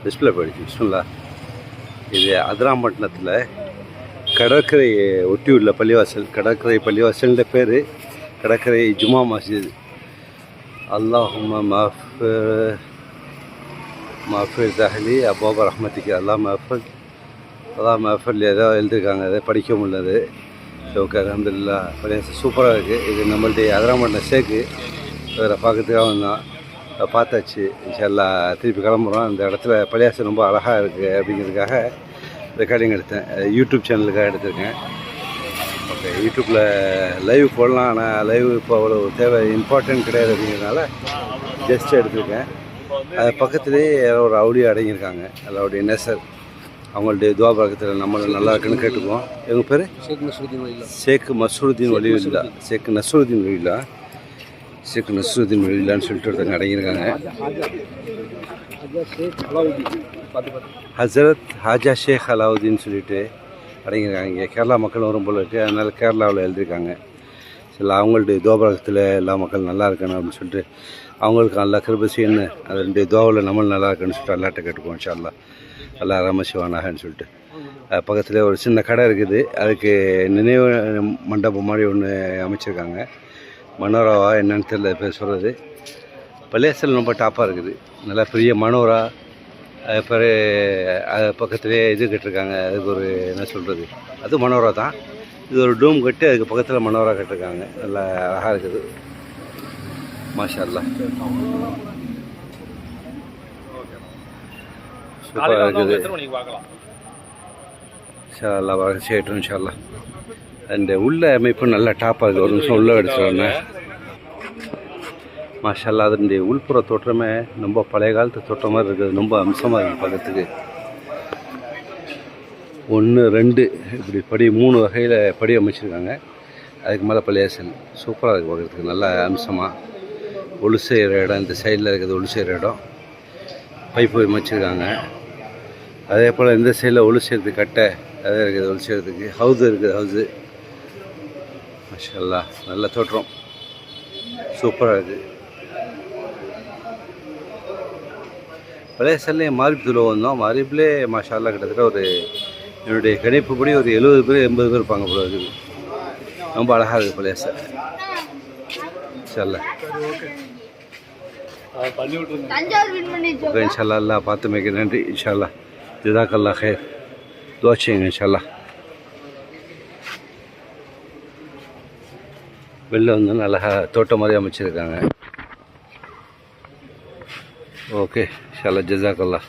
Display போயிடுச்சு பிஸ்மில்லா. இது அதிராம்பட்டினத்தில் கடற்கரையை ஒட்டி உள்ள பள்ளிவாசல். கடற்கரை பள்ளிவாசல்ன்ற பேர். கடற்கரை ஜுமா மஸ்ஜித். அல்லாஹும்ம மாஃபிர் தஹலி அபோப ரஹ்மத்திக்கு அல்லா மாஃபர் ஏதோ எழுதியிருக்காங்க. அதை படிக்க முடியாது. ஓகே, அல்ஹம்துலில்லாஹ். பள்ளிவாசல் சூப்பராக இருக்குது. இது நம்மளுடைய அதிராம்பட்டினம் ஷேக்கு. வேறு பார்க்கறதுக்காக வந்தோம், பார்த்தாச்சு. இன்ஷா திருப்பி கிளம்புறோம். இந்த இடத்துல பள்ளிவாசல் ரொம்ப அழகாக இருக்குது அப்படிங்கிறதுக்காக ரெக்கார்டிங் எடுத்தேன். யூடியூப் சேனலுக்காக எடுத்திருக்கேன். ஓகே, யூடியூப்பில் லைவ் போடலாம், ஆனால் லைவ் இப்போ அவ்வளோ தேவை இம்பார்ட்டன்ட் கிடையாது அப்படிங்கிறதுனால ஜஸ்ட் எடுத்திருக்கேன். அது பக்கத்துலேயே ஒரு அவுளியா அடங்கியிருக்காங்க. அல்லாவுடைய நேசர். அவங்களுடைய துவா பக்கத்தில் நம்ம நல்லா இருக்குன்னு கேட்டுக்குவோம். எங்கள் பேர் ஷேக் மஸ்ருதீன் வலியுல்லா. ஷேக் நஸ்ருதீன் வலியுல்லா. ஷேக் நஸ்ருதீன் வலியுல்லான்னு சொல்லிட்டு ஒருத்தங்க அடங்கியிருக்காங்க. ஹசரத் ஹாஜா ஷேக் அலாவுதீன் சொல்லிட்டு அடங்கியிருக்காங்க. இங்கே கேரளா மக்கள் வரும் போல இருக்குது, அதனால் கேரளாவில் எழுதியிருக்காங்க. சில அவங்களுடைய துவாபரகத்தில் எல்லா மக்கள் நல்லா இருக்கணும் அப்படின்னு சொல்லிட்டு அவங்களுக்கு நல்லா கிருபை செய்யணும். அதனுடைய துவாவில் நம்மளும் நல்லா இருக்குன்னு சொல்லிட்டு அல்லாட்ட கேட்டுக்குவோம். இன்ஷா அல்லாஹ் அல்லா ரமசிவானாகன்னு சொல்லிட்டு. பக்கத்தில் ஒரு சின்ன கடை இருக்குது. அதுக்கு நினைவு மண்டபம் மாதிரி ஒன்று அமைச்சிருக்காங்க. மனோராவா என்னன்னு தெரியல பேர் சொல்கிறது. பள்ளிவாசல் ரொம்ப டாப்பாக இருக்குது. நல்லா பெரிய மனோரா. பிறகு அது பக்கத்துலேயே இது கட்டிருக்காங்க. அதுக்கு ஒரு என்ன சொல்கிறது, அது மனோரா தான். இது ஒரு டூம் கட்டி அதுக்கு பக்கத்தில் மனோரா கட்டிருக்காங்க. நல்லா அழகாக இருக்குது. மாஷா அல்லாஹ், சூப்பராக இருக்குது. இன்ஷா அல்லாஹ் வளர்ச்சி ஆகிட்டோம் இன்ஷா அல்லாஹ். அந்த உள்ள அமைப்பு நல்லா டாப்பாக இருக்குது. ஒரு நிமிஷம் உள்ளே எடுத்துருவாங்க. மாஷா அல்லாஹ், அதனுடைய உள்புற தோற்றமே ரொம்ப பழைய காலத்து தோற்றம் மாதிரி இருக்குது. ரொம்ப அம்சமாக இருக்குது பார்க்கறதுக்கு. 1 2 இப்படி படி 3 வகையில் படி அமைச்சிருக்காங்க. அதுக்கு மேலே பள்ளிவாசல் சூப்பராக இருக்குது பார்க்குறதுக்கு. நல்லா அம்சமாக ஒளி செய்கிற இடம். இந்த சைடில் இருக்குது ஒளி செய்கிற இடம். பைப்பு அமைச்சிருக்காங்க. அதே போல் இந்த சைடில் ஒளி செய்கிறதுக்கு கட்டை அதே இருக்குது. ஒளி செய்கிறதுக்கு ஹவுஸு இருக்குது. ஹவுஸு மாஷா அல்லாஹ், நல்ல தோற்றம் சூப்பராக இருக்குது. பள்ளிவாசல்லே மாரிபுல வந்தோம். மாரிபிலே மாஷா அல்லாஹ் கிட்டத்தட்ட ஒரு என்னுடைய கணிப்புப்படி ஒரு 70 பேர் 80 பேர் இருப்பாங்க போல இருக்குது. ரொம்ப அழகாக இருக்குது பள்ளிவாசல். இன்ஷா அல்லாஹ் இன்ஷா அல்லாஹ் எல்லாம் பார்த்து மிக நன்றி. இன்ஷா அல்லாஹ் ஜஸாக்கல்லாஹ் ஹைர். துஆ செய்யுங்க இன்ஷா அல்லாஹ். வெளில வந்து அழகாக தோட்டம் மாதிரி அமைச்சிருக்காங்க. ஓகே இன்ஷா அல்லாஹ் ஜஸாக்கல்லாஹ்.